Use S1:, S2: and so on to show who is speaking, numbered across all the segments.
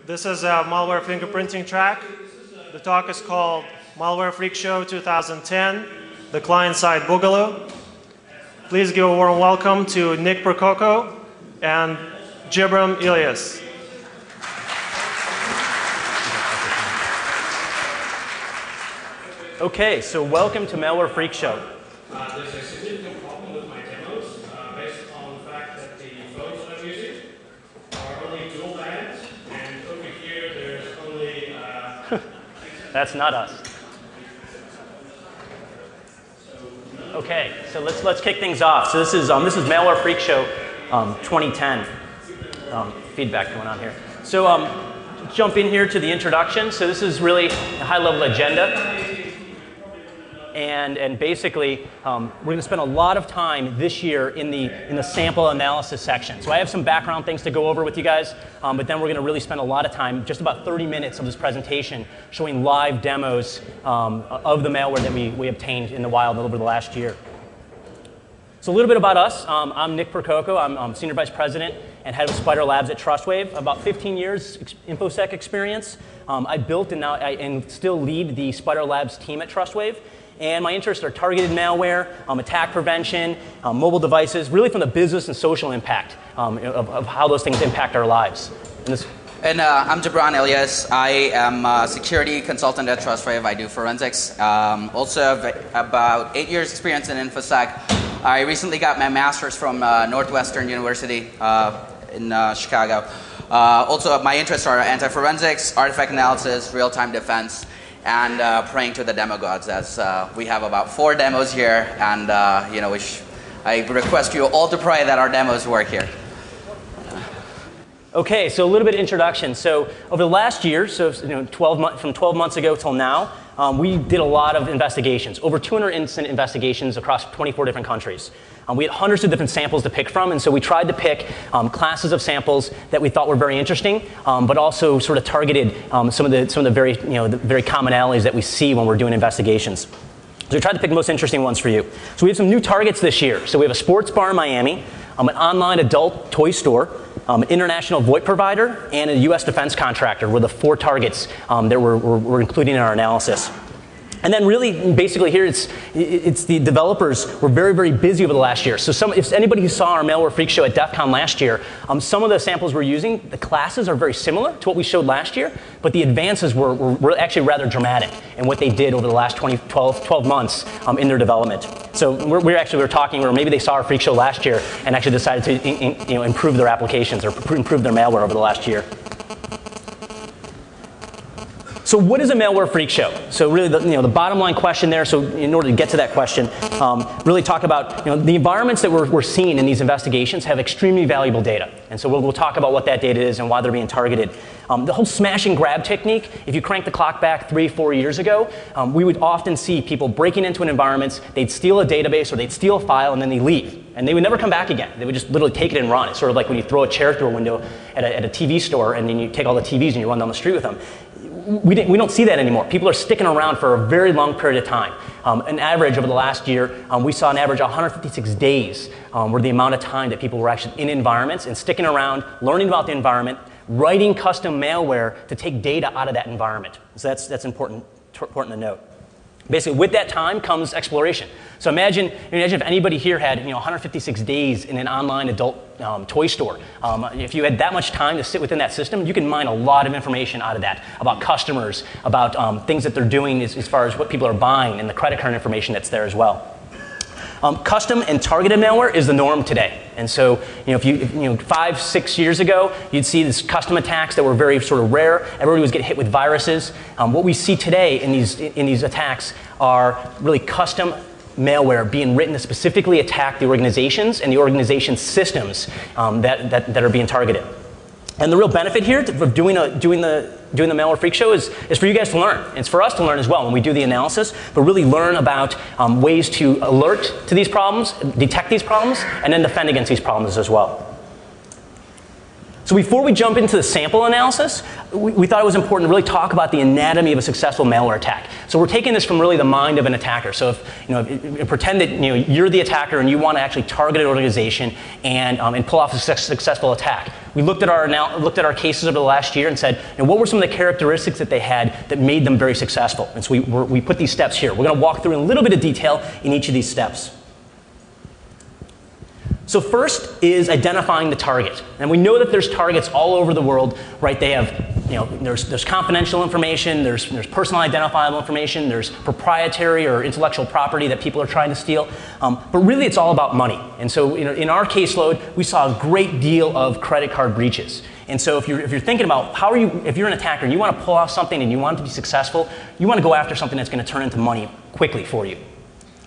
S1: This is a malware fingerprinting track. The talk is called Malware Freak Show 2010, the client-side Boogaloo. Please give a warm welcome to Nick Percoco and Jibran llyas.
S2: Okay, so welcome to Malware Freak Show.
S1: There's a significant problem with my demos based on the fact that the phones I'm using are only dual bands, and over here there's only...
S2: That's not us. Okay, so let's kick things off. So this is Malware Freak Show 2010. Feedback going on here. So jump in here to the introduction. So this is really a high-level agenda. And basically, we're going to spend a lot of time this year in the sample analysis section. So I have some background things to go over with you guys, but then we're going to really spend a lot of time, just about 30 minutes of this presentation, showing live demos of the malware that we obtained in the wild over the last year. So a little bit about us. I'm Nick Percoco. I'm Senior Vice President and Head of Spider Labs at TrustWave. About 15 years InfoSec experience. I built and still lead the Spider Labs team at TrustWave. And my interests are targeted malware, attack prevention, mobile devices, really from the business and social impact of how those things impact our lives.
S3: And I'm Jibran llyas. I am a security consultant at TrustWave. I do forensics. Also have about 8 years experience in InfoSec. I recently got my master's from Northwestern University in Chicago. Also, my interests are anti-forensics, artifact analysis, real-time defense, and praying to the demagogues, as we have about 4 demos here, and I request you all to pray that our demos work here.
S2: Okay, so a little bit of introduction. So over the last year, so from 12 months ago till now, we did a lot of investigations, over 200 incident investigations across 24 different countries. We had hundreds of different samples to pick from, and so we tried to pick classes of samples that we thought were very interesting, but also sort of targeted some of the very commonalities that we see when we're doing investigations. So we tried to pick the most interesting ones for you. So we have some new targets this year. So we have a sports bar in Miami, an online adult toy store, an international VoIP provider, and a U.S. defense contractor were the 4 targets that we're including in our analysis. And then really, basically here, it's the developers were very, very busy over the last year. So if anybody who saw our Malware Freak Show at DEF CON last year, some of the samples we're using, the classes are very similar to what we showed last year, but the advances were actually rather dramatic in what they did over the last 12 months in their development. So we were talking, or maybe they saw our Freak Show last year and actually decided to improve their applications or improve their malware over the last year. So what is a malware freak show? So really, the bottom line question there. So in order to get to that question, really talk about the environments that we're seeing in these investigations have extremely valuable data, and so we'll talk about what that data is and why they're being targeted. The whole smash and grab technique. If you crank the clock back 3-4 years ago, we would often see people breaking into an environment. They'd steal a database or they'd steal a file and then they leave, and they would never come back again. They would just literally take it and run. It's sort of like when you throw a chair through a window at a TV store and then you take all the TVs and you run down the street with them. We don't see that anymore. People are sticking around for a very long period of time. An average over the last year, we saw an average of 156 days were the amount of time that people were actually in environments and sticking around, learning about the environment, writing custom malware to take data out of that environment. So that's important to note. Basically, with that time comes exploration. So imagine if anybody here had 156 days in an online adult toy store. If you had that much time to sit within that system, you can mine a lot of information out of that about customers, about things that they're doing as far as what people are buying, and the credit card information that's there as well. Custom and targeted malware is the norm today. And so, if 5-6 years ago, you'd see these custom attacks that were very sort of rare. Everybody was getting hit with viruses. What we see today in these attacks are really custom malware being written to specifically attack the organizations and the organization systems that are being targeted. And the real benefit here of doing the Malware Freak Show is for you guys to learn. It's for us to learn as well when we do the analysis, but really learn about ways to alert to these problems, detect these problems, and then defend against these problems as well. So before we jump into the sample analysis, we thought it was important to really talk about the anatomy of a successful malware attack. So we're taking this from really the mind of an attacker. So if pretend that you're the attacker and you want to actually target an organization and pull off a successful attack. We looked at our cases over the last year and said, what were some of the characteristics that they had that made them very successful? And so we put these steps here. We're going to walk through in a little bit of detail in each of these steps. So first is identifying the target. And we know that there's targets all over the world, right? They have, there's confidential information, there's personal identifiable information, there's proprietary or intellectual property that people are trying to steal. But really it's all about money. And so in our caseload, we saw a great deal of credit card breaches. And so if you're thinking about if you're an attacker and you want to pull off something and you want it to be successful, you want to go after something that's going to turn into money quickly for you.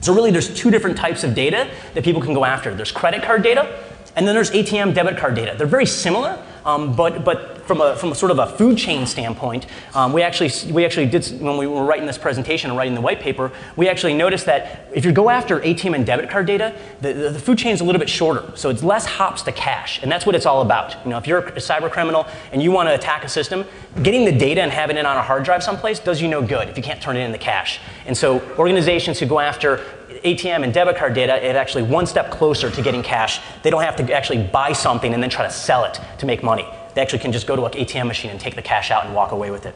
S2: So really there's two different types of data that people can go after. There's credit card data, and then there's ATM debit card data. They're very similar, but from a sort of a food chain standpoint, we actually did, when we were writing this presentation and writing the white paper, we actually noticed that if you go after ATM and debit card data, the food chain is a little bit shorter. So it's less hops to cache, and that's what it's all about. If you're a cyber criminal and you want to attack a system, getting the data and having it on a hard drive someplace does you no good if you can't turn it into cache. And so organizations who go after ATM and debit card data, it's actually one step closer to getting cash. They don't have to actually buy something and then try to sell it to make money. They actually can just go to an ATM machine and take the cash out and walk away with it.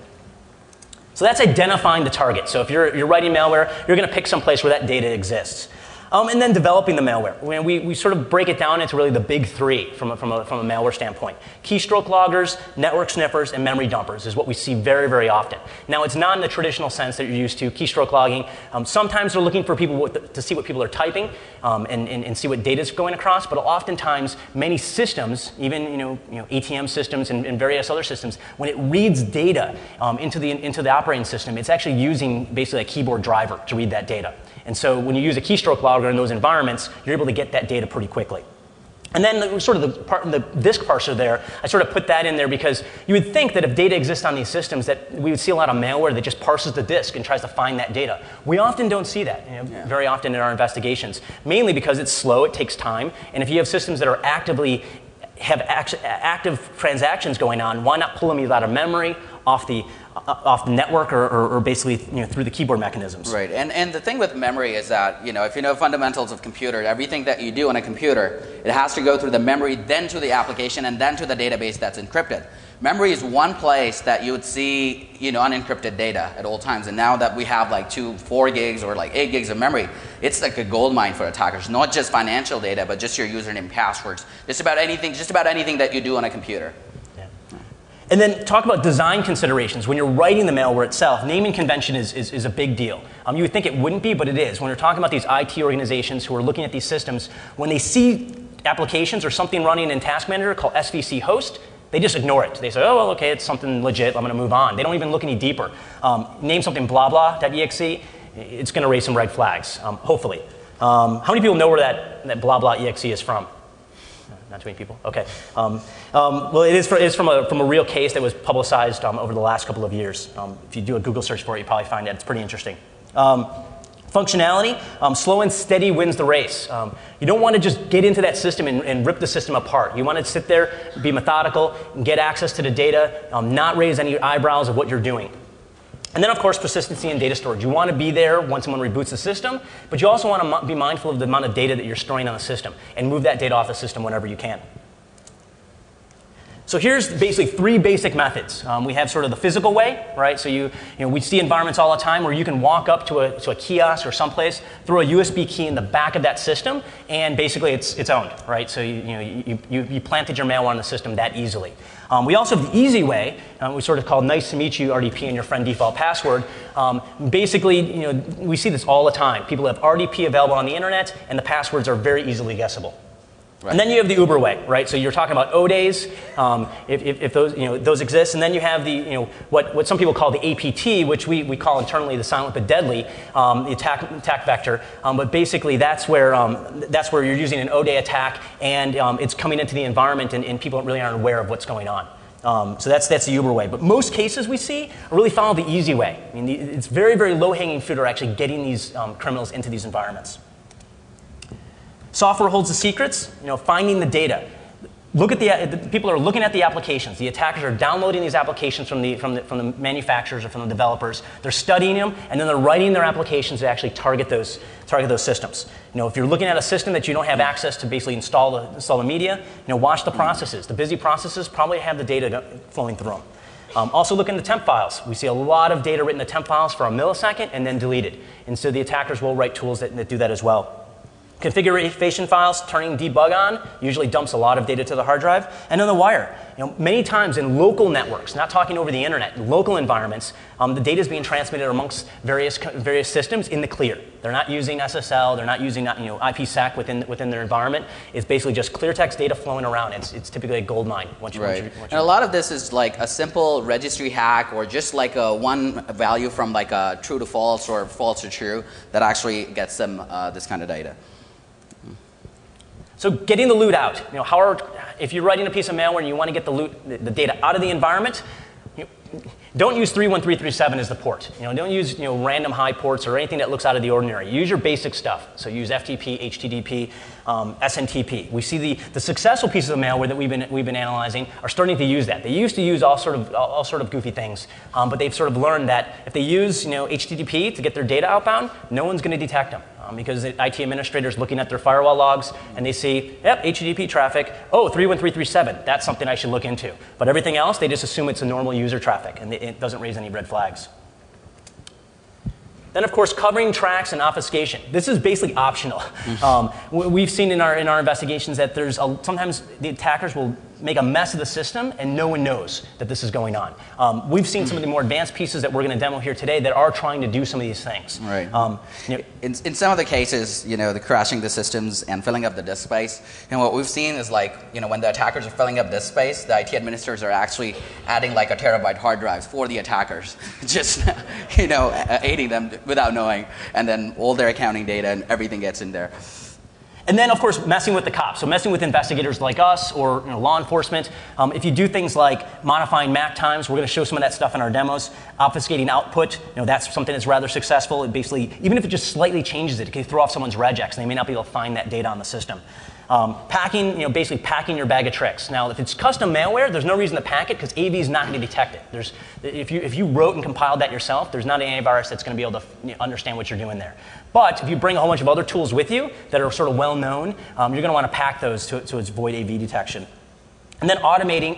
S2: So that's identifying the target. So if you're writing malware, you're going to pick some place where that data exists. And then developing the malware. We sort of break it down into really the big three from a malware standpoint. Keystroke loggers, network sniffers, and memory dumpers is what we see very, very often. Now, it's not in the traditional sense that you're used to, keystroke logging. Sometimes they're looking for people to see what people are typing and see what data is going across, but oftentimes many systems, even ATM systems and various other systems, when it reads data into the operating system, it's actually using basically a keyboard driver to read that data. And so when you use a keystroke logger in those environments, you're able to get that data pretty quickly. And then sort of the disk parser there, I sort of put that in there because you would think that if data exists on these systems that we would see a lot of malware that just parses the disk and tries to find that data. We often don't see that very often in our investigations, mainly because it's slow, it takes time, and if you have systems that are have active transactions going on, why not pull them either out of memory, off the network, or basically through the keyboard mechanisms.
S3: Right, and the thing with memory is that if you know fundamentals of computer, everything that you do on a computer, it has to go through the memory, then to the application, and then to the database that's encrypted. Memory is one place that you would see unencrypted data at all times, and now that we have like 4 gigs or like 8 gigs of memory, it's like a gold mine for attackers. Not just financial data, but just your username, passwords, just about anything that you do on a computer.
S2: And then talk about design considerations. When you're writing the malware itself, naming convention is a big deal. You would think it wouldn't be, but it is. When you're talking about these IT organizations who are looking at these systems, when they see applications or something running in Task Manager called SVC host, they just ignore it. They say, oh, well, okay, it's something legit, I'm going to move on. They don't even look any deeper. Name something blah blah.exe, it's going to raise some red flags, hopefully. How many people know where that blah blah.exe is from? Not too many people. Okay. Well, it is from a real case that was publicized over the last couple of years. If you do a Google search for it, you probably find it. It's pretty interesting. Functionality, slow and steady wins the race. You don't want to just get into that system and rip the system apart. You want to sit there, be methodical, and get access to the data, not raise any eyebrows of what you're doing. And then, of course, persistency and data storage. You want to be there when someone reboots the system, but you also want to be mindful of the amount of data that you're storing on the system and move that data off the system whenever you can. So here's basically 3 basic methods. We have sort of the physical way, right? So we see environments all the time where you can walk up to a kiosk or someplace, throw a USB key in the back of that system, and basically it's owned, right? So you planted your malware on the system that easily. We also have the easy way, we sort of call nice to meet you RDP and your friend default password. Basically, we see this all the time. People have RDP available on the internet, and the passwords are very easily guessable. Right. And then you have the Uber way, right? So you're talking about O-days, if those exist, and then you have the what some people call the APT, which we call internally the silent but deadly, the attack vector. But basically, that's where you're using an O-day attack, and it's coming into the environment, and people really aren't aware of what's going on. So that's the Uber way. But most cases we see really follow the easy way. I mean, it's very, very low-hanging fruit are actually getting these criminals into these environments. Software holds the secrets, finding the data. look at the people are looking at the applications. The attackers are downloading these applications from the manufacturers or from the developers. They're studying them, and then they're writing their applications to actually target those systems. If you're looking at a system that you don't have access to basically install the media, watch the processes. The busy processes probably have the data flowing through them. Also look in the temp files. We see a lot of data written in the temp files for a millisecond and then deleted. And so the attackers will write tools that do that as well. Configuration files, turning debug on, usually dumps a lot of data to the hard drive. And then the wire. Many times in local networks, not talking over the internet, in local environments, the data is being transmitted amongst various systems in the clear. They're not using SSL, they're not using IPsec within their environment. It's basically just clear text data flowing around. It's typically a gold mine.
S3: And a lot of this is like a simple registry hack or just like a one value from like a true to false or false to true that actually gets them this kind of data.
S2: So getting the loot out. If you're writing a piece of malware and you want to get the data out of the environment, don't use 31337 as the port. Don't use random high ports or anything that looks out of the ordinary. Use your basic stuff. So use FTP, HTTP, SNTP. We see the successful pieces of malware that we've been analyzing are starting to use that. They used to use all sort of goofy things, but they've sort of learned that if they use HTTP to get their data outbound, no one's going to detect them. Because the IT administrators looking at their firewall logs and they see, yep, HTTP traffic, 31337, that's something I should look into. But everything else, they just assume it's a normal user traffic and it doesn't raise any red flags. Then, of course, covering tracks and obfuscation. This is basically optional. We've seen in our investigations that sometimes the attackers will make a mess of the system and no one knows that this is going on. We've seen some of the more advanced pieces that we're going to demo here today that are trying to do some of these things.
S3: Right. In some of the cases, the crashing the systems and filling up the disk space, and what we've seen is like, when the attackers are filling up disk space, the IT administrators are actually adding like a terabyte hard drives for the attackers, just aiding them without knowing, and then all their accounting data and everything gets in there.
S2: And then, of course, messing with the cops. So messing with investigators like us or law enforcement. If you do things like modifying MAC times, we're going to show some of that stuff in our demos. Obfuscating output, that's something that's rather successful. It basically, even if it just slightly changes it, it can throw off someone's regex, and they may not be able to find that data on the system. Basically packing your bag of tricks. Now, if it's custom malware, there's no reason to pack it because AV is not going to detect it. If you wrote and compiled that yourself, there's not an antivirus that's going to be able to understand what you're doing there. But if you bring a whole bunch of other tools with you that are sort of well known, you're going to want to pack those to avoid AV detection. And then automating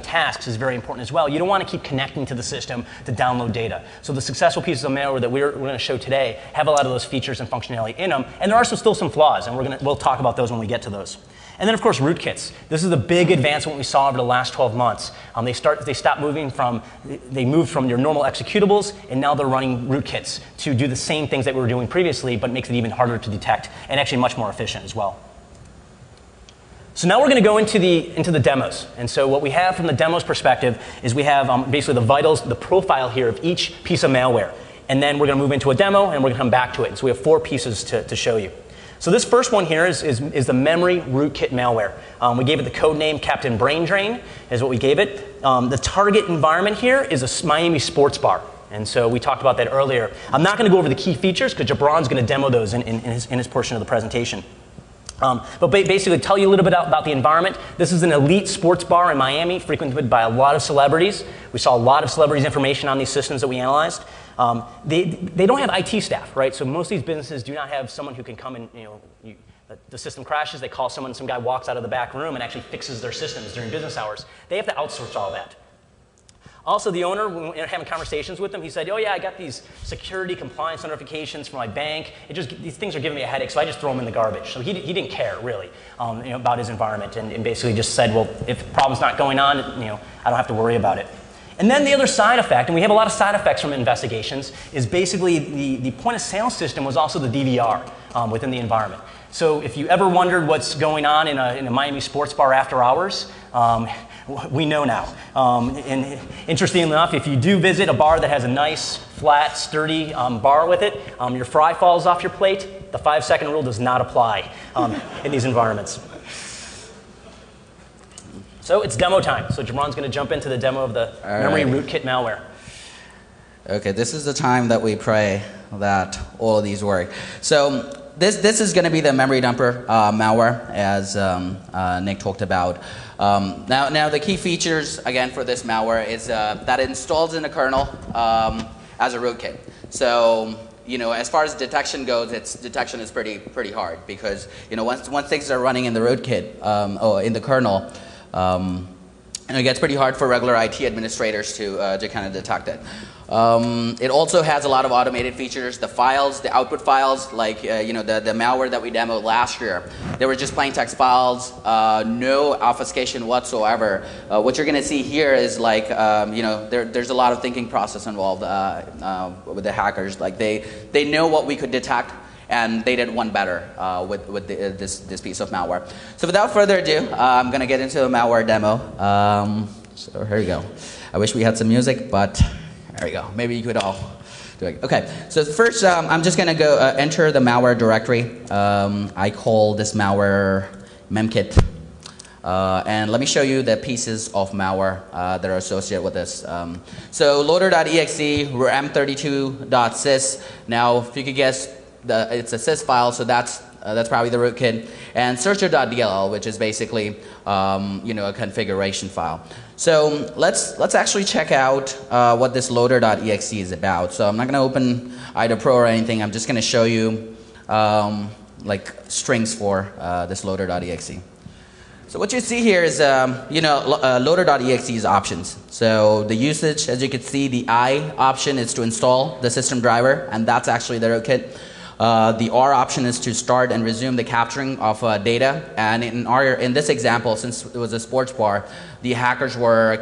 S2: tasks is very important as well. You don't want to keep connecting to the system to download data. So the successful pieces of malware that we're going to show today have a lot of those features and functionality in them. And there are still some flaws, and we'll talk about those when we get to those. And then, of course, rootkits. This is a big advancement we saw over the last 12 months. They moved from your normal executables, and now they're running rootkits to do the same things that we were doing previously, but makes it even harder to detect and actually much more efficient as well. So now we're going to go into the demos. And so what we have from the demos perspective is we have basically the vitals, the profile here of each piece of malware. And then we're going to move into a demo, and we're going to come back to it. And so we have 4 pieces to show you. So this first one here is the memory rootkit malware. We gave it the code name Captain Brain Drain is what we gave it. The target environment here is a Miami sports bar. And so we talked about that earlier. I'm not going to go over the key features because Jibran's going to demo those in his portion of the presentation. But basically tell you a little bit about the environment. This is an elite sports bar in Miami, frequented by a lot of celebrities. We saw a lot of celebrities' information on these systems that we analyzed. They don't have IT staff, right? So most of these businesses do not have someone who can come and, the system crashes, they call someone, some guy walks out of the back room and actually fixes their systems during business hours. They have to outsource all that. Also, the owner, when we were having conversations with him, he said, oh yeah, I got these security compliance notifications from my bank. These things are giving me a headache, so I just throw them in the garbage. So he didn't care, really, about his environment and basically just said, well, if the problem's not going on, I don't have to worry about it. And then the other side effect, and we have a lot of side effects from investigations, is basically the point of sale system was also the DVR within the environment. So if you ever wondered what's going on in a Miami sports bar after hours, we know now. And interestingly enough, if you do visit a bar that has a nice, flat, sturdy bar with it, your fry falls off your plate, the 5-second rule does not apply in these environments. So it's demo time. So Jibran's going to jump into the demo of the memory rootkit malware.
S3: Okay, this is the time that we pray that all of these work. So this is going to be the memory dumper malware, as Nick talked about. Now the key features again for this malware is that it installs in the kernel as a rootkit. So as far as detection goes, its detection is pretty hard because once things are running in the rootkit or in the kernel, it gets pretty hard for regular IT administrators to kind of detect it. It also has a lot of automated features. The files, the output files, like the malware that we demoed last year, they were just plain text files, no obfuscation whatsoever. What you're going to see here is like there's a lot of thinking process involved with the hackers. Like they know what we could detect, and they did one better with this piece of malware. So without further ado, I'm going to get into a malware demo. So here we go. I wish we had some music, but there we go. Maybe you could all do it. Okay, so first I'm just going to go enter the malware directory. I call this malware memkit. And let me show you the pieces of malware that are associated with this. So loader.exe, ram32.sys. Now, if you could guess, it's a sys file, so that's probably the rootkit. And searcher.dll, which is basically a configuration file. So let's actually check out what this loader.exe is about. So I'm not going to open IDA Pro or anything. I'm just going to show you like strings for this loader.exe. So what you see here is loader.exe's options. So the usage, as you can see, the I option is to install the system driver, and that's actually the rootkit. The R option is to start and resume the capturing of data. And in this example, since it was a sports bar, the hackers were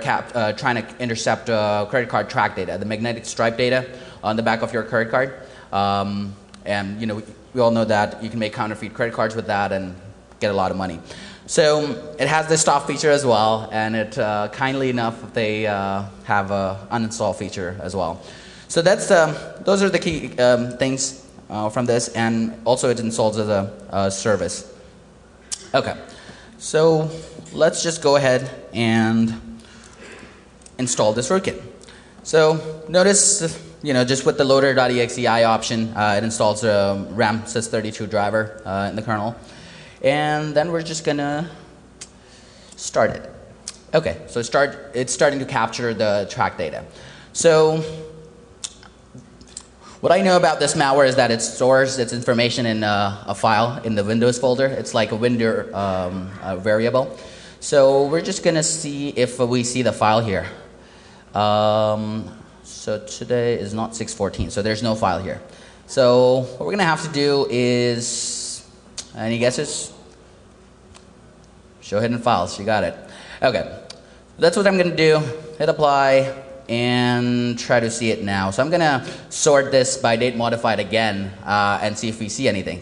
S3: trying to intercept credit card track data, the magnetic stripe data on the back of your credit card. And we all know that you can make counterfeit credit cards with that and get a lot of money. So it has this stop feature as well, and it kindly enough they have an uninstall feature as well. So those are the key things from this, and also it installs as a service. Okay, so let's just go ahead and install this rootkit. So notice, just with the loader.exe option, it installs a RAM sys32 driver in the kernel. And then we're just gonna start it. Okay, so it's starting to capture the track data. So what I know about this malware is that it stores its information in a file in the Windows folder. It's like a window variable. So we're just gonna see if we see the file here. So today is not 6/14, so there's no file here. So what we're gonna have to do is, any guesses? Show hidden files, you got it. Okay, that's what I'm gonna do. Hit apply and try to see it now. So I'm gonna sort this by date modified again and see if we see anything.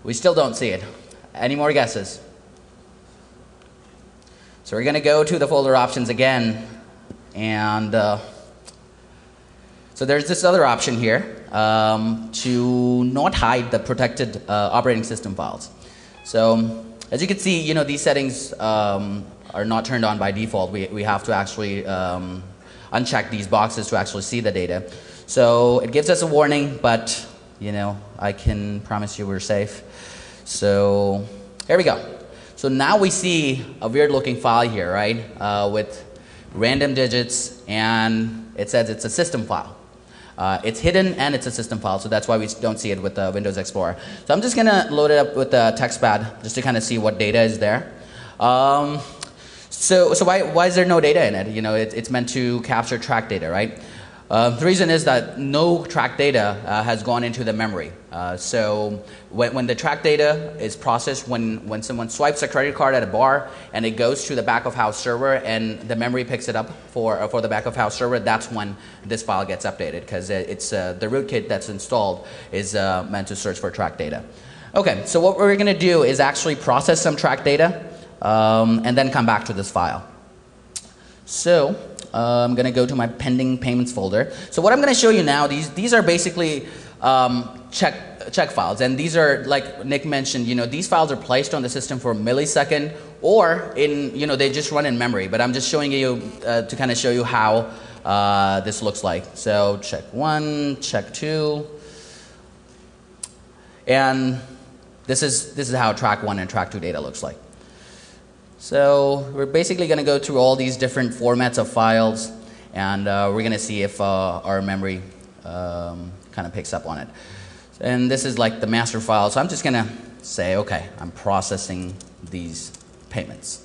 S3: We still don't see it. Any more guesses? So we're gonna go to the folder options again, and so there's this other option here to not hide the protected operating system files. So as you can see, these settings are not turned on by default. We have to actually uncheck these boxes to actually see the data. So it gives us a warning, but I can promise you we're safe. So here we go. So now we see a weird looking file here, right? With random digits, and it says it's a system file. It's hidden and it's a system file, so that's why we don't see it with the Windows Explorer. So I'm just going to load it up with the TextPad just to kind of see what data is there. So why is there no data in it? It's meant to capture track data, right? The reason is that no track data has gone into the memory. So when the track data is processed, when someone swipes a credit card at a bar and it goes to the back of house server and the memory picks it up for the back of house server, that's when this file gets updated, because it's the rootkit that's installed is meant to search for track data. Okay, so what we're going to do is actually process some track data and then come back to this file. So I'm going to go to my pending payments folder. So what I'm going to show you now, these are basically check files, and these are, like Nick mentioned, these files are placed on the system for a millisecond, or they just run in memory. But I'm just showing you to kind of show you how this looks like. So check 1, check 2. And this is how track 1 and track 2 data looks like. So we're basically going to go through all these different formats of files, and we're going to see if our memory kind of picks up on it. And this is like the master file. So I'm just going to say, OK, I'm processing these payments.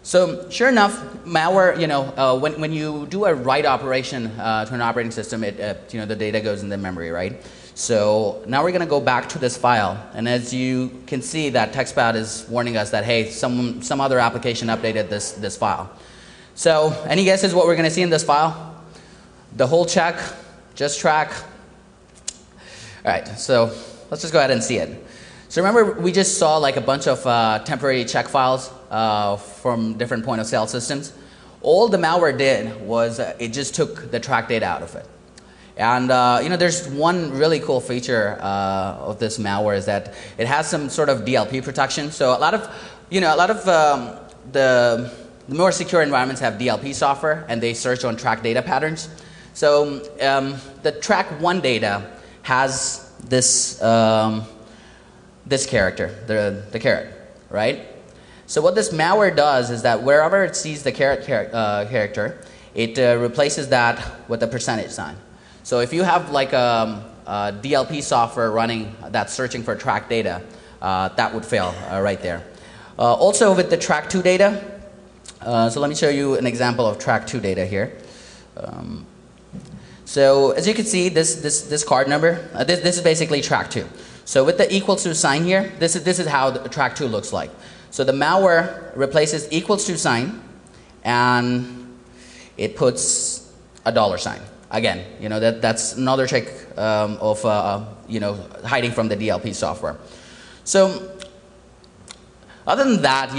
S3: So sure enough, malware, when you do a write operation to an operating system, the data goes in the memory, right? So now we're going to go back to this file, and as you can see, that TextPad is warning us that, hey, some other application updated this file. So any guesses what we're going to see in this file? The whole check, just track. All right, so let's just go ahead and see it. So remember, we just saw like a bunch of temporary check files from different point of sale systems. All the malware did was it just took the track data out of it. And there's one really cool feature of this malware is that it has some sort of DLP protection. So a lot of the more secure environments have DLP software, and they search on track data patterns. So the track 1 data has this this character, the caret, right? So what this malware does is that wherever it sees the caret character, it replaces that with a percentage sign. So if you have like a DLP software running that's searching for track data, that would fail right there. Also with the track 2 data, so let me show you an example of track 2 data here. So as you can see, this card number, this is basically track 2. So with the equals to sign here, this is how the track 2 looks like. So the malware replaces equals to sign, and it puts a dollar sign. Again, that's another trick of hiding from the DLP software. So other than that,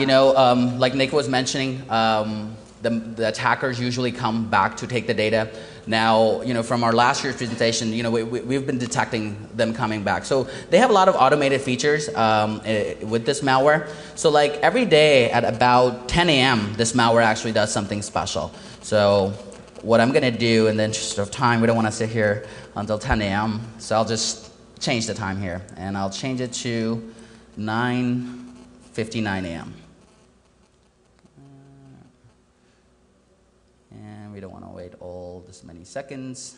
S3: like Nick was mentioning, the attackers usually come back to take the data. Now, from our last year's presentation, we've been detecting them coming back. So they have a lot of automated features with this malware. So like every day at about 10 a.m., this malware actually does something special. So what I'm going to do in the interest of time, we don't want to sit here until 10 a.m., so I'll just change the time here, and I'll change it to 9:59 a.m. And we don't want to wait all this many seconds.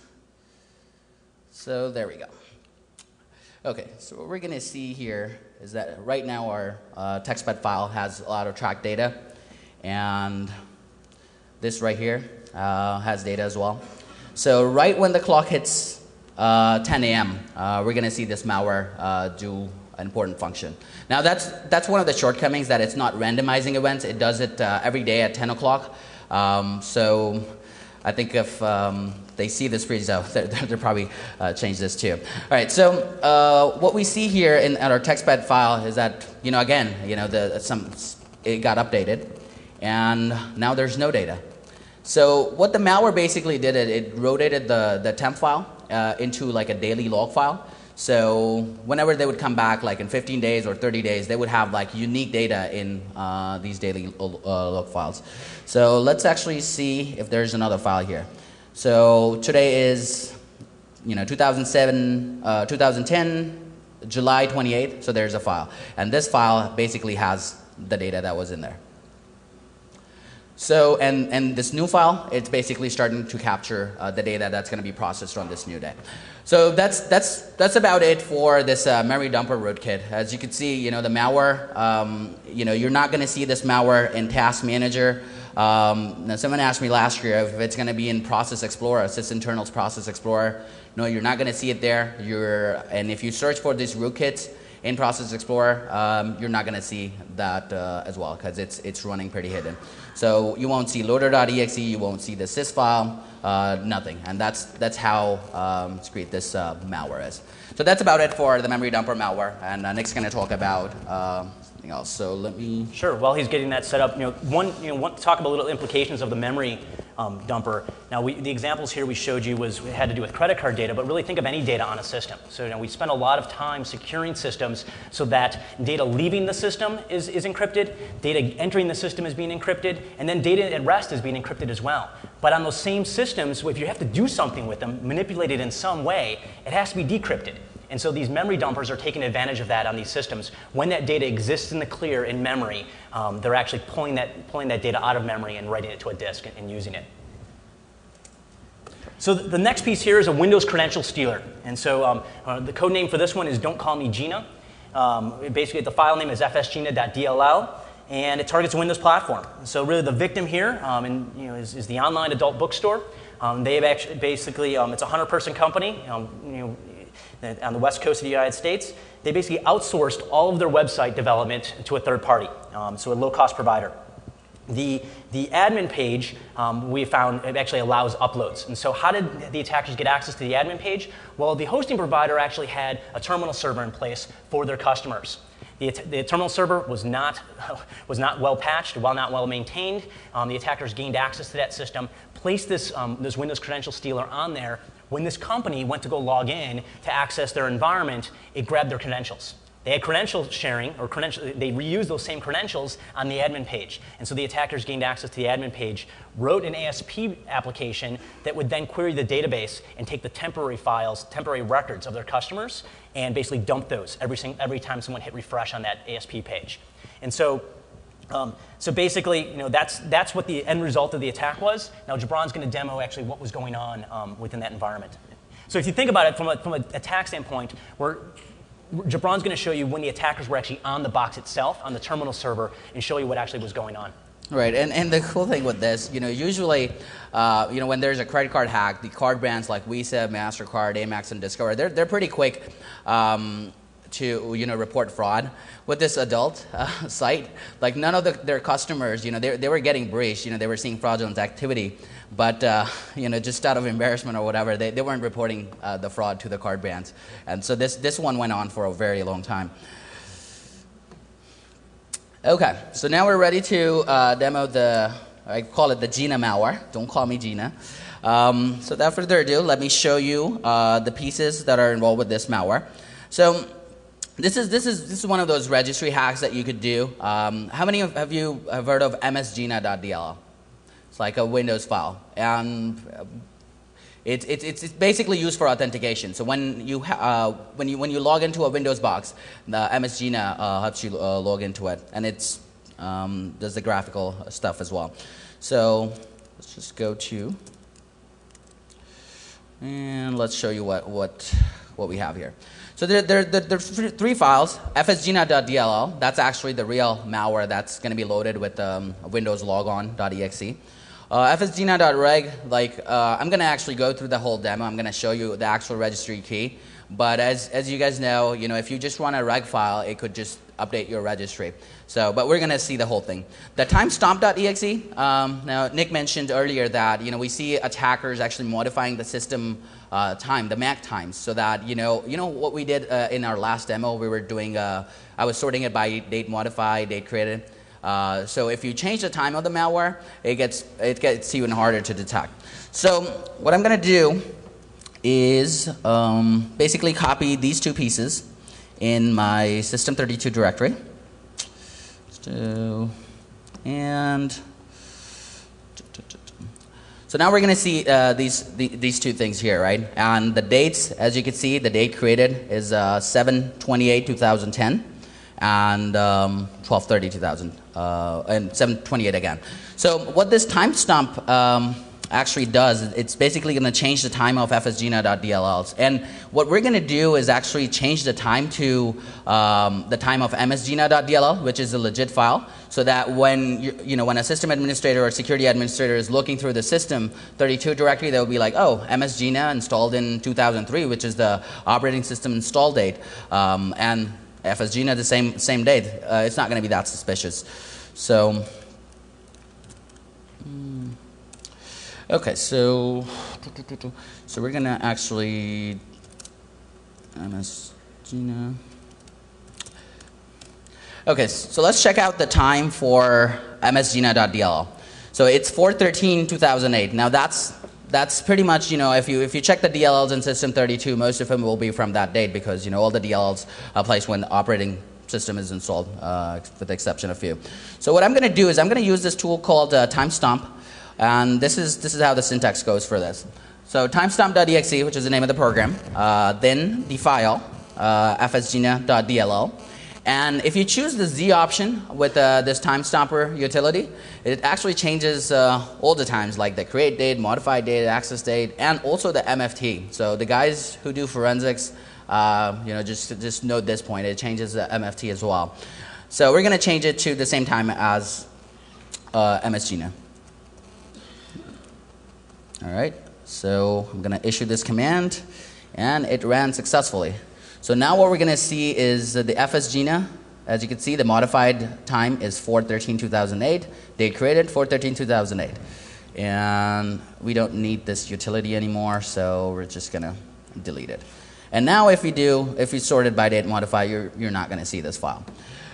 S3: So there we go. Okay, so what we're going to see here is that right now our TextPad file has a lot of track data, and this right here has data as well. So right when the clock hits 10 a.m., we're going to see this malware do an important function. Now that's one of the shortcomings, that it's not randomizing events. It does it every day at 10 o'clock. So I think if they see this result, they'll probably change this too. All right, so what we see here in our TextPad file is that, again, it got updated, and now there's no data. So what the malware basically did, it rotated the temp file into like a daily log file. So whenever they would come back, like in 15 days or 30 days, they would have like unique data in these daily log files. So let's actually see if there's another file here. So today is 2010, July 28th, so there's a file. And this file basically has the data that was in there. So, and this new file, it's basically starting to capture the data that's going to be processed on this new day. So that's about it for this memory dumper rootkit. As you can see, the malware, you're not going to see this malware in Task Manager. Now someone asked me last year if it's going to be in Process Explorer, sysinternals Process Explorer. No, you're not going to see it there. And if you search for these rootkits in Process Explorer, you're not going to see that as well, because it's running pretty hidden. So you won't see loader.exe, you won't see the sys file, nothing. And that's how discrete this malware is. So that's about it for the memory dumper malware. And Nick's going to talk about something else. So let me.
S2: Sure. While he's getting that set up, talk about little implications of the memory dumper. Now, the examples here we showed you had to do with credit card data, but really think of any data on a system. So we spend a lot of time securing systems so that data leaving the system is encrypted, data entering the system is being encrypted, and then data at rest is being encrypted as well. But on those same systems, if you have to do something with them, manipulate it in some way, it has to be decrypted. And so these memory dumpers are taking advantage of that on these systems. When that data exists in the clear in memory, they're actually pulling that data out of memory and writing it to a disk and using it. So the next piece here is a Windows credential stealer. And so the code name for this one is Don't Call Me Gina. Basically, the file name is fsgina.dll, and it targets a Windows platform. So really the victim here is the online adult bookstore. They have actually basically, it's a 100-person company on the west coast of the United States. They basically outsourced all of their website development to a third party, so a low-cost provider. The admin page, we found, it actually allows uploads. And so how did the attackers get access to the admin page? Well, the hosting provider actually had a terminal server in place for their customers. The terminal server was not well patched, not well maintained. The attackers gained access to that system, placed this Windows credential stealer on there. When this company went to go log in to access their environment, it grabbed their credentials. They had credential sharing, or they reused those same credentials on the admin page. And so the attackers gained access to the admin page, wrote an ASP application that would then query the database and take the temporary files, temporary records of their customers, and basically dump those every time someone hit refresh on that ASP page. And so, so basically, that's what the end result of the attack was. Now Jibran's going to demo actually what was going on within that environment. So if you think about it from an attack standpoint, Jibran's going to show you when the attackers were actually on the box itself, on the terminal server, and show you what actually was going on.
S3: Right, and the cool thing with this, usually, when there's a credit card hack, the card brands like Visa, MasterCard, Amex, and Discover, they're pretty quick to report fraud. With this adult site, like none of their customers, they were getting breached, they were seeing fraudulent activity, but just out of embarrassment or whatever, they weren't reporting the fraud to the card brands, and so this one went on for a very long time. Okay, so now we're ready to demo I call it the Gina malware. Don't call me Gina. So without further ado, let me show you the pieces that are involved with this malware. So this is one of those registry hacks that you could do. How many of you have heard of msgina.dll? It's like a Windows file, and it's basically used for authentication. So when you log into a Windows box, the msgina helps you log into it, and it's does the graphical stuff as well. So let's just go to, and let's show you what we have here. So there's three files. fsgina.dll, that's actually the real malware that's going to be loaded with Windows logon.exe. fsgina.reg, I'm going to actually go through the whole demo. I'm going to show you the actual registry key. But as you guys know, if you just run a reg file, it could just update your registry. So, but we're going to see the whole thing. The timestamp.exe, now Nick mentioned earlier that we see attackers actually modifying the system time, the MAC times, so that what we did in our last demo, we were doing I was sorting it by date modified, date created. So if you change the time of the malware, it gets even harder to detect. So what I'm going to do is basically copy these two pieces in my system32 directory. So now we're going to see these two things here, right? And the dates, as you can see, the date created is 7/28/2010 and 12/30/2000 and 7/28 again. So what this timestamp actually does, it's basically going to change the time of fsgina.dlls. And what we're going to do is actually change the time to the time of msgina.dll, which is a legit file, so that when when a system administrator or security administrator is looking through the system32 directory, they'll be like, oh, msgina installed in 2003, which is the operating system install date, and fsgina the same date. It's not going to be that suspicious. So. Okay, so we're gonna actually msgina. Okay, so let's check out the time for msgina.dll. So it's 4/13/2008. Now that's pretty much if you check the DLLs in system32, most of them will be from that date because all the DLLs are placed when the operating system is installed, with the exception of a few. So what I'm going to do is I'm going to use this tool called timestamp. And this is how the syntax goes for this. So timestamp.exe, which is the name of the program, then the file, fsgina.dll. And if you choose the Z option with this timestamper utility, it actually changes all the times, like the create date, modify date, access date, and also the MFT. So the guys who do forensics, just note this point. It changes the MFT as well. So we're going to change it to the same time as MSGina. All right. So I'm going to issue this command, and it ran successfully. So now what we're going to see is the FSGina. As you can see, the modified time is 4/13/2008. Date created 4/13/2008. And we don't need this utility anymore, so we're just going to delete it. And now if we sort it by date modify, you're not going to see this file.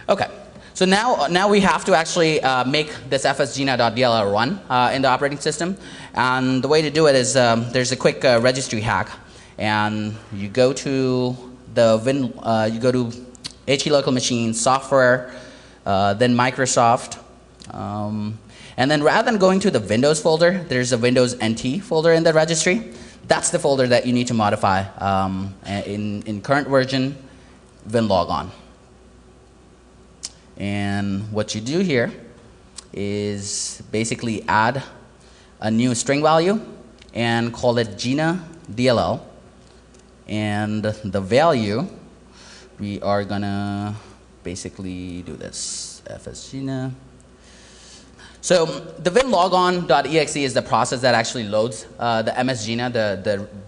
S3: Okay. So now we have to actually make this fsgina.dll run in the operating system. And the way to do it is there's a quick registry hack. And you go to you go to HE local machine, software, then Microsoft. And then rather than going to the Windows folder, there's a Windows NT folder in the registry. That's the folder that you need to modify in current version, winlogon. And what you do here is basically add a new string value and call it Gina DLL. And the value, we are gonna basically do this, fsgina. So the winlogon.exe is the process that actually loads the MSGina,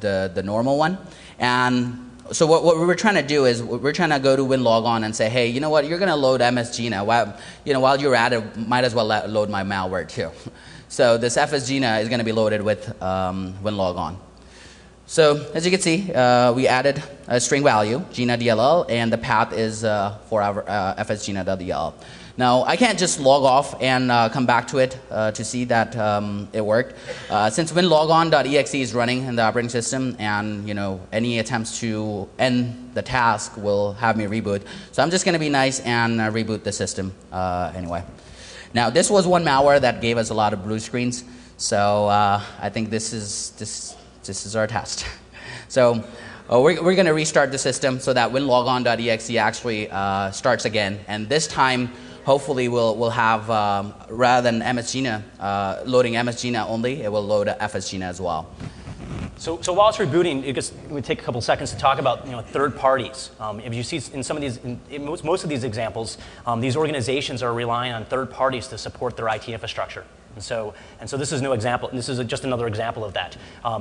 S3: the normal one. And so what we're trying to do is we're trying to go to winlogon and say, hey, you know what, you're going to load MSGina. While you're at it, might as well load my malware too. So this FSGina is going to be loaded with winlogon. So as you can see, we added a string value, Gina DLL, and the path is for our fsgina.dll. Now, I can't just log off and come back to it to see that it worked. Since winlogon.exe is running in the operating system, and any attempts to end the task will have me reboot. So I'm just going to be nice and reboot the system anyway. Now, this was one malware that gave us a lot of blue screens. So I think this is our test. So we're going to restart the system so that winlogon.exe actually starts again, and this time, hopefully we'll have, rather than MSGina, loading MSGina only, it will load FSGina as well.
S2: So while it's rebooting, it would take a couple seconds to talk about third parties. If you see in some of these, in most of these examples, these organizations are relying on third parties to support their IT infrastructure. And so this is no example. This is just another example of that.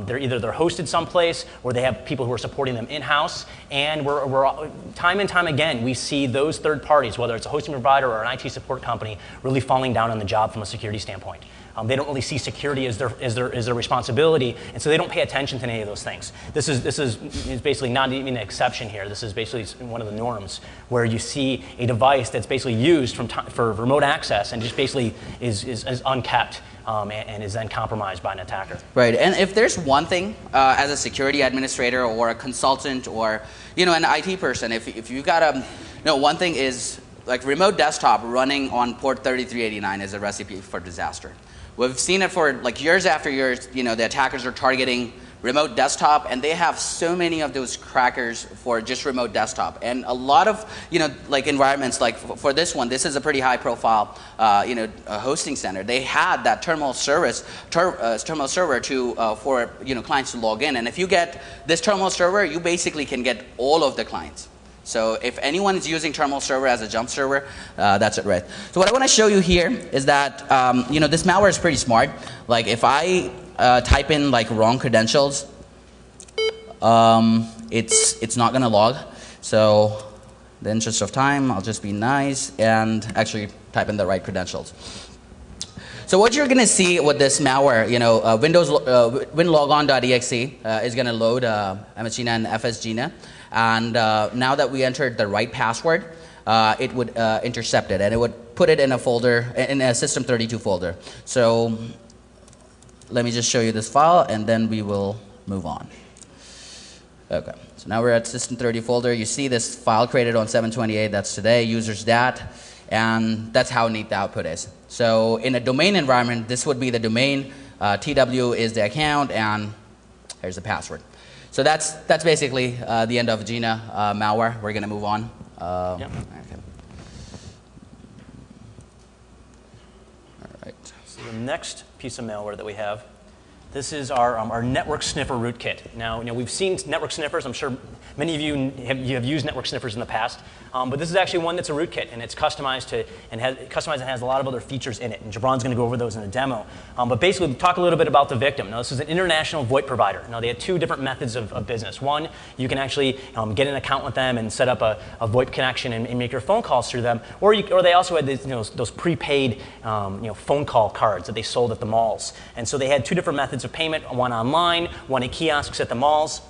S2: They're hosted someplace, or they have people who are supporting them in-house. And we're time and time again, we see those third parties, whether it's a hosting provider or an IT support company, really falling down on the job from a security standpoint. They don't really see security as their responsibility, and so they don't pay attention to any of those things. This is basically not even an exception here. This is basically one of the norms, where you see a device that's basically used for remote access and just basically is unkept and is then compromised by an attacker.
S3: Right, and if there's one thing as a security administrator or a consultant or an IT person, if you got one thing is like remote desktop running on port 3389 is a recipe for disaster. We've seen it for like years after years. The attackers are targeting remote desktop, and they have so many of those crackers for just remote desktop. And a lot of like environments, like for this one, this is a pretty high profile a hosting center. They had that terminal server to for clients to log in. And if you get this terminal server, you basically can get all of the clients. So if anyone is using terminal server as a jump server, that's it, right? So what I want to show you here is that this malware is pretty smart. Like if I type in like wrong credentials, it's not going to log. So in the interest of time, I'll just be nice and actually type in the right credentials. So what you're going to see with this malware, winlogon.exe is going to load MSGina and FSGina. And now that we entered the right password, it would intercept it, and it would put it in a folder, in a system32 folder. So let me just show you this file, and then we will move on. Okay, so now we're at system30 folder. You see this file created on 7/28. That's today, users dat, and that's how neat the output is. So in a domain environment, this would be the domain. TW is the account, and here's the password. So that's basically the end of Gina malware. We're going to move on.
S2: Yeah.
S3: Okay.
S2: So the next piece of malware that we have, this is our network sniffer rootkit. Now, we've seen network sniffers. I'm sure many of you have used network sniffers in the past. But this is actually one that's a rootkit, and it's customized and has a lot of other features in it. And Jibran's going to go over those in the demo. But basically, talk a little bit about the victim. Now, this is an international VoIP provider. Now, they had two different methods of business. One, you can actually get an account with them and set up a VoIP connection and make your phone calls through them. Or they also had those prepaid phone call cards that they sold at the malls. And so they had two different methods of payment, one online, one at kiosks at the malls.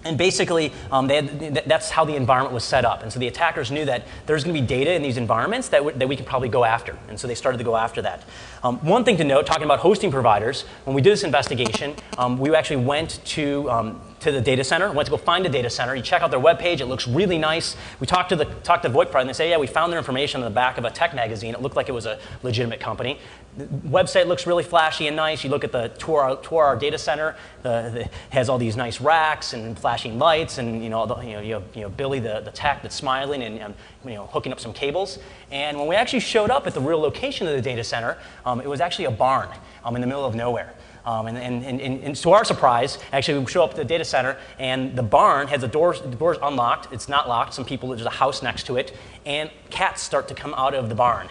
S2: And basically, that's how the environment was set up. And so the attackers knew that there's going to be data in these environments that we could probably go after. And so they started to go after that. One thing to note, talking about hosting providers, when we did this investigation, we actually went to the data center, went to go find a data center. You check out their webpage, it looks really nice. We talked to VoIP provider, and they say, yeah, we found their information on the back of a tech magazine. It looked like it was a legitimate company. The website looks really flashy and nice. You look at the tour our data center. It has all these nice racks and flashing lights, and you have Billy the tech that's smiling and hooking up some cables. And when we actually showed up at the real location of the data center, it was actually a barn in the middle of nowhere. And to our surprise, actually, we show up at the data center, and the barn has the doors unlocked. It's not locked. There's a house next to it, and cats start to come out of the barn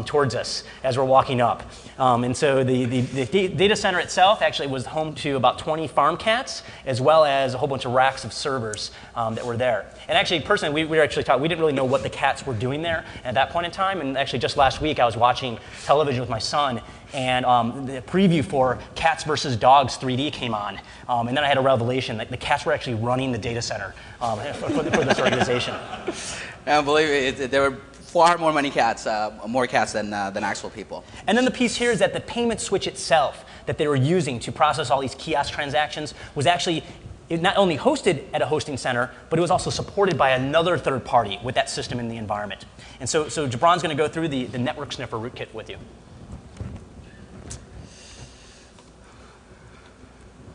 S2: towards us as we're walking up. And so the data center itself actually was home to about 20 farm cats, as well as a whole bunch of racks of servers that were there. And actually, personally, we were actually talking. We didn't really know what the cats were doing there at that point in time. And actually, just last week, I was watching television with my son, and the preview for Cats vs. Dogs 3D came on. And then I had a revelation that the cats were actually running the data center for this organization.
S3: I believe it, there were far more cats than actual people.
S2: And then the piece here is that the payment switch itself that they were using to process all these kiosk transactions was actually not only hosted at a hosting center, but it was also supported by another third party with that system in the environment. And so Jibran's going to go through the network sniffer rootkit with you.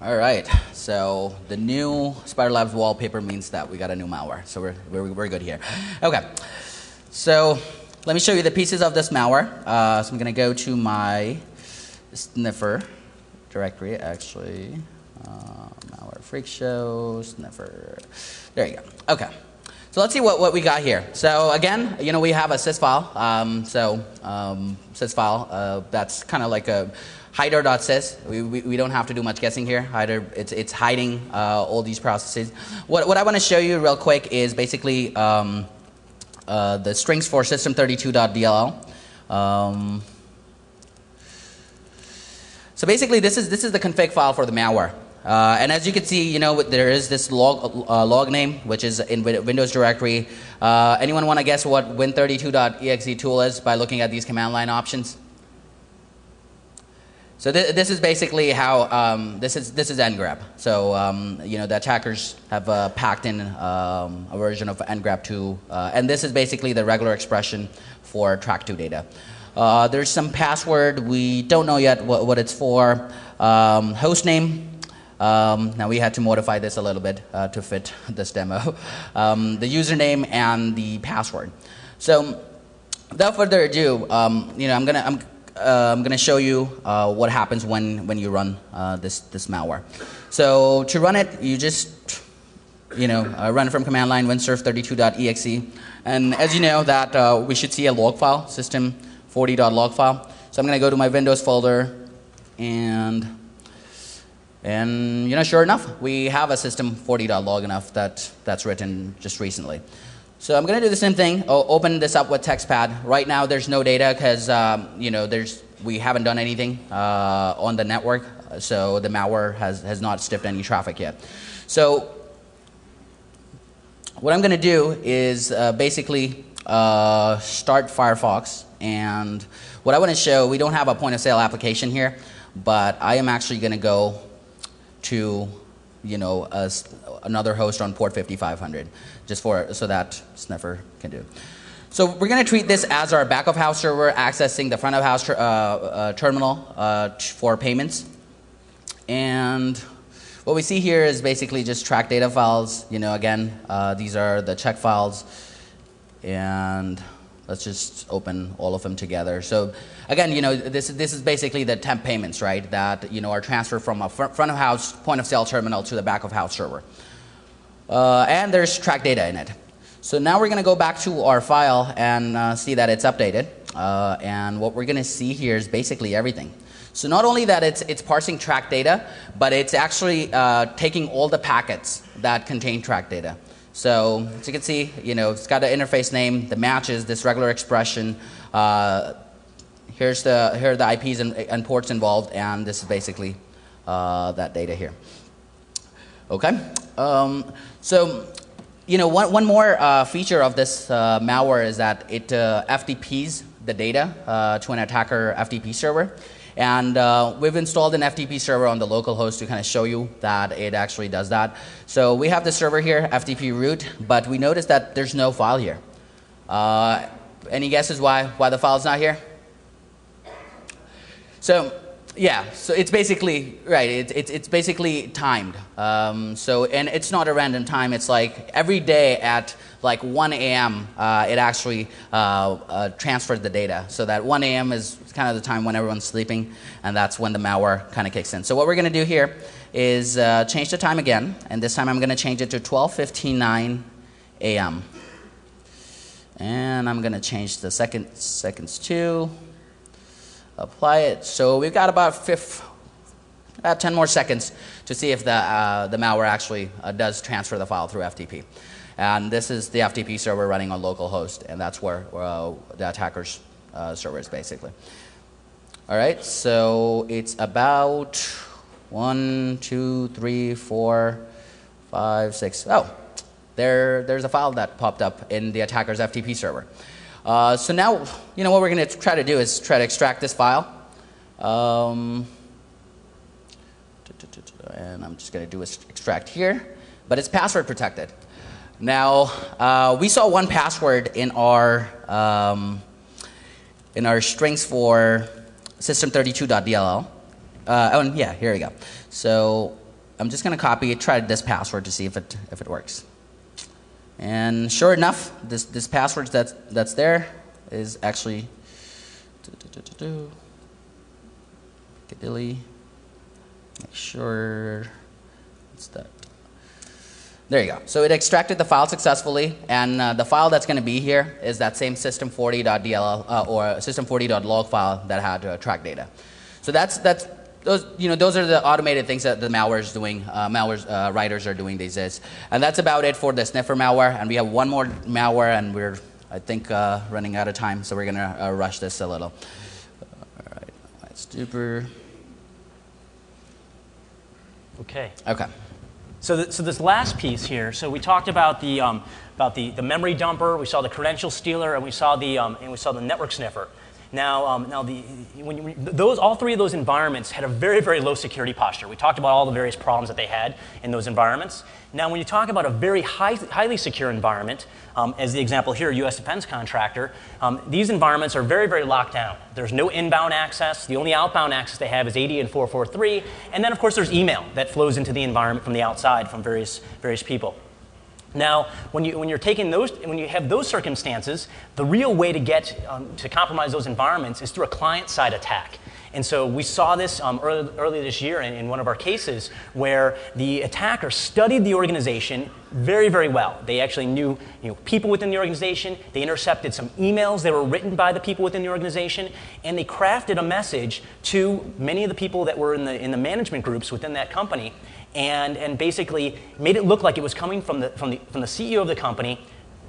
S3: All right, so the new Spider Labs wallpaper means that we got a new malware, so we're good here. Okay, so let me show you the pieces of this malware. So I'm going to go to my sniffer directory, actually. Malware freak show, sniffer. There you go. Okay, so let's see what we got here. So again, we have a sys file. Sys file, that's kind of like a hider.sys. We don't have to do much guessing here. Hider, it's hiding all these processes. What I want to show you real quick is basically the strings for system32.dll. So basically, this is the config file for the malware. And as you can see, there is this log name, which is in Windows directory. Anyone want to guess what win32.exe tool is by looking at these command line options? So this is basically how this is ngrab. So the attackers have packed in a version of ngrab2, and this is basically the regular expression for track2 data. There's some password. We don't know yet what it's for. Host name. Now we had to modify this a little bit to fit this demo. The username and the password. So without further ado, I'm gonna show you what happens when you run this malware. So to run it, you just run from command line winsurf32.exe, and as you know that we should see a log file, system40.log file. So I'm gonna go to my Windows folder, and sure enough, we have a system40.log enough that's written just recently. So I'm going to do the same thing. Open this up with TextPad. Right now, there's no data because we haven't done anything on the network, so the malware has not stiffed any traffic yet. So what I'm going to do is basically start Firefox, and what I want to show, we don't have a point of sale application here, but I am actually going to go to another host on port 5500, just so that sniffer can do. So we're going to treat this as our back of house server accessing the front of house terminal for payments, and What we see here is basically just track data files. You know, again, these are the check files, and let's just open all of them together. So again, you know, this is basically the temp payments, right? That, you know, are transferred from a front of house point of sale terminal to the back of house server. And there's track data in it. So now we're going to go back to our file and see that it's updated. And what we're going to see here is basically everything. So not only that it's parsing track data, but it's actually taking all the packets that contain track data. So as you can see, you know, it's got an interface name, the matches, this regular expression. Here are the IPs and ports involved, and this is basically that data here. Okay. So, you know, one more feature of this malware is that it FTPs the data to an attacker FTP server. And we've installed an FTP server on the local host to kind of show you that it actually does that. So we have the server here, FTP root, but we noticed that there's no file here. Any guesses why the file's not here? So yeah, so it's basically right. It's basically timed. So and it's not a random time. It's like every day at like 1 a.m. It actually transferred the data. So that 1 a.m. is kind of the time when everyone's sleeping, and that's when the malware kind of kicks in. So what we're going to do here is change the time again, and this time I'm going to change it to 12:59 a.m. And I'm going to change the seconds too. Apply it. So we've got about 10 more seconds to see if the malware actually does transfer the file through FTP. And this is the FTP server running on localhost, and that's where the attacker's server is basically. All right, so it's about 1, 2, 3, 4, 5, 6. Oh, there's a file that popped up in the attacker's FTP server. So now, you know, what we're going to try to do is try to extract this file. And I'm just going to do extract here, but it's password protected. Now, we saw one password in our strings for system32.dll. Oh, and yeah, here we go. So I'm just going to copy it, try this password to see if it works. And sure enough, this password that's there is actually Kadili. Make sure it's that. There you go. So it extracted the file successfully, and the file that's going to be here is that same system40.dll or system40.log file that had track data. So those are the automated things that the malware is doing. Writers are doing these days, and that's about it for the sniffer malware. And we have one more malware, and we're I think running out of time, so we're gonna rush this a little. All right, that's duper.
S2: Okay.
S3: Okay.
S2: So this last piece here. So we talked about the memory dumper. We saw the credential stealer, and we saw the network sniffer. Now, all three of those environments had a very, very low security posture. We talked about all the various problems that they had in those environments. Now, when you talk about a very highly secure environment, as the example here, U.S. defense contractor, these environments are very, very locked down. There's no inbound access. The only outbound access they have is 80 and 443. And then, of course, there's email that flows into the environment from the outside from various people. Now, when you have those circumstances, the real way to get to compromise those environments is through a client-side attack. And so we saw this early this year in one of our cases where the attacker studied the organization very, very well. They actually knew people within the organization. They intercepted some emails that were written by the people within the organization, and they crafted a message to many of the people that were in the management groups within that company. And basically made it look like it was coming from the CEO of the company.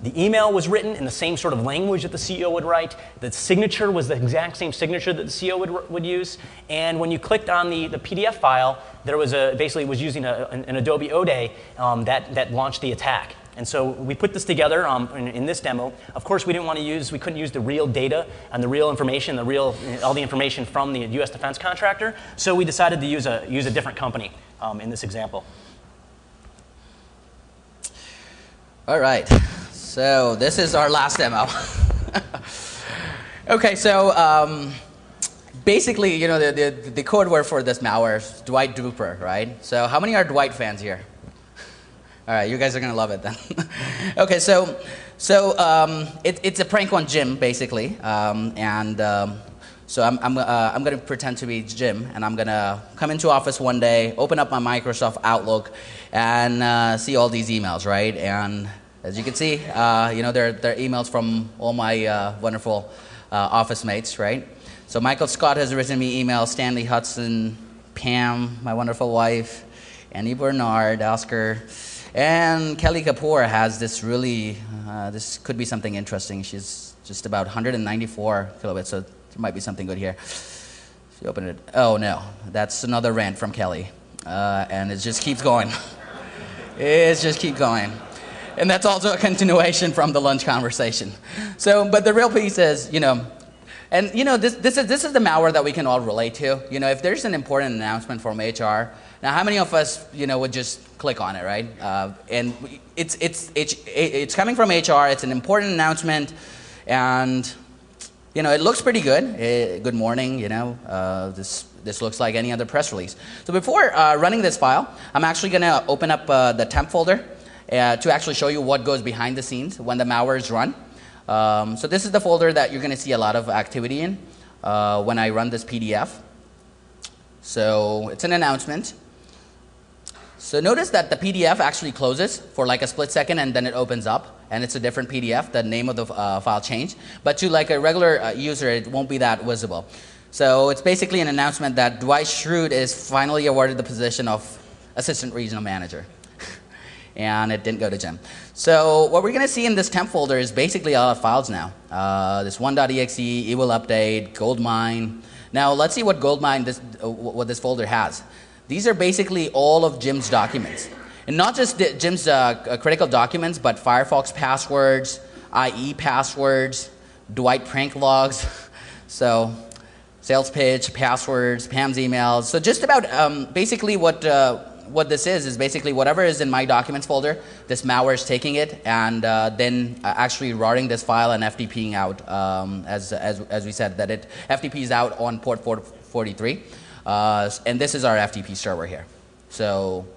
S2: The email was written in the same sort of language that the CEO would write. The signature was the exact same signature that the CEO would use. And when you clicked on the PDF file, there was basically was using an Adobe Ode that launched the attack. And so we put this together in this demo. Of course, we couldn't use the real data and the real information, all the information from the U.S. defense contractor. So we decided to use a different company in this example.
S3: All right. So this is our last demo. Okay. So basically, the code word for this malware is Dwight Duper, right? So how many are Dwight fans here? All right, you guys are gonna love it then. Okay, so it's a prank on Jim basically, so I'm gonna pretend to be Jim, and I'm gonna come into office one day, open up my Microsoft Outlook, and see all these emails, right? And as you can see, they're emails from all my wonderful office mates, right? So Michael Scott has written me emails, Stanley Hudson, Pam, my wonderful wife, Andy Bernard, Oscar. And Kelly Kapoor has this really, this could be something interesting. She's just about 194 kilobits, so there might be something good here. If you open it, oh no, that's another rant from Kelly. And it just keeps going. It just keeps going. And that's also a continuation from the lunch conversation. So, but the real piece is, this is the malware that we can all relate to. If there's an important announcement from HR, now how many of us, would just click on it, right? And it's coming from HR. It's an important announcement, and it looks pretty good. Good morning. This looks like any other press release. So before running this file, I'm actually going to open up the temp folder to actually show you what goes behind the scenes when the malware is run. So this is the folder that you're going to see a lot of activity in when I run this PDF. So it's an announcement. So notice that the PDF actually closes for like a split second, and then it opens up, and it's a different PDF. The name of the file changed. But to like a regular user, it won't be that visible. So it's basically an announcement that Dwight Schrute is finally awarded the position of Assistant Regional Manager. And it didn't go to Jim. So what we're going to see in this temp folder is basically all our files now. This 1.exe, evil update, goldmine. Now let's see what goldmine, what this folder has. These are basically all of Jim's documents. And not just Jim's critical documents, but Firefox passwords, IE passwords, Dwight prank logs. So sales pitch, passwords, Pam's emails. So just about basically what this is basically whatever is in my documents folder, this malware is taking it and then actually routing this file and FTPing out, as we said, that it FTPs out on port 443. And this is our FTP server here. So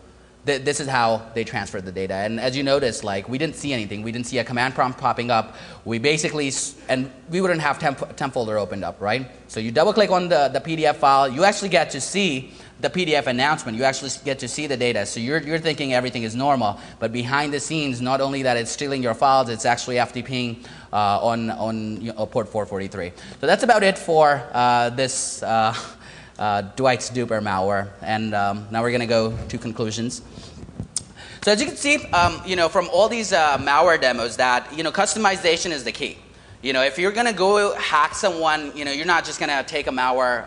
S3: this is how they transfer the data. And as you notice, like, we didn't see anything. We didn't see a command prompt popping up. We basically, and we wouldn't have temp folder opened up, right? So you double click on the PDF file. You actually get to see the PDF announcement. You actually get to see the data. So you're thinking everything is normal. But behind the scenes, not only that it's stealing your files, it's actually FTPing on port 443. So that's about it for this Dwight's duper malware, and now we're going to go to conclusions. So as you can see, from all these malware demos, that customization is the key. If you're going to go hack someone, you're not just going to take a malware,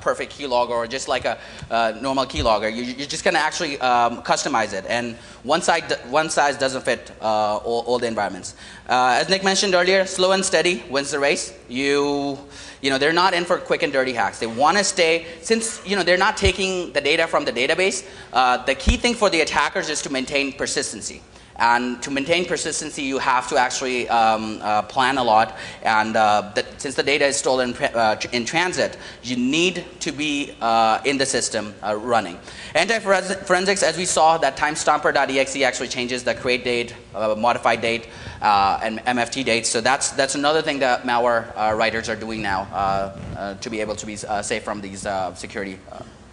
S3: perfect keylogger or just like a normal keylogger. You're just going to actually customize it, and one size doesn't fit all the environments. As Nick mentioned earlier, slow and steady wins the race. They're not in for quick and dirty hacks. They want to stay, since they're not taking the data from the database. The key thing for the attackers is to maintain persistency. And to maintain persistency, you have to actually plan a lot. And since the data is stolen in transit, you need to be in the system running. Anti-forensics, as we saw, that timestamper.exe actually changes the create date, modified date, and MFT dates. So that's another thing that malware writers are doing now to be able to be safe from these security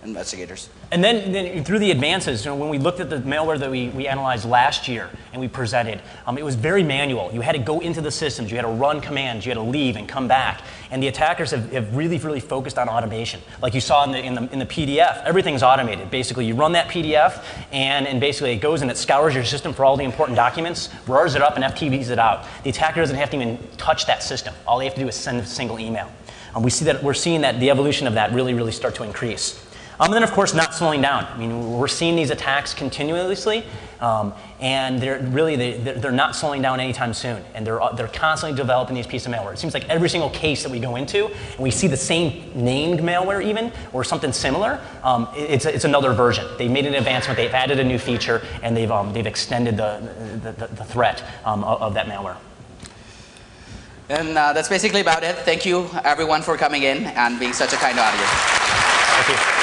S3: investigators.
S2: And then through the advances, when we looked at the malware that we analyzed last year and we presented, it was very manual. You had to go into the systems, you had to run commands, you had to leave and come back. And the attackers have really focused on automation. Like you saw in the PDF, everything's automated. Basically, you run that PDF, and basically it goes and it scours your system for all the important documents, roars it up, and FTPs it out. The attacker doesn't have to even touch that system. All they have to do is send a single email. We're seeing that the evolution of that really start to increase. And then, of course, not slowing down. I mean, we're seeing these attacks continuously, and they're not slowing down anytime soon. And they're constantly developing these pieces of malware. It seems like every single case that we go into, and we see the same named malware even, or something similar, it's another version. They made an advancement, they've added a new feature, and they've extended the threat of that malware.
S3: And that's basically about it. Thank you, everyone, for coming in and being such a kind audience.
S2: Thank you.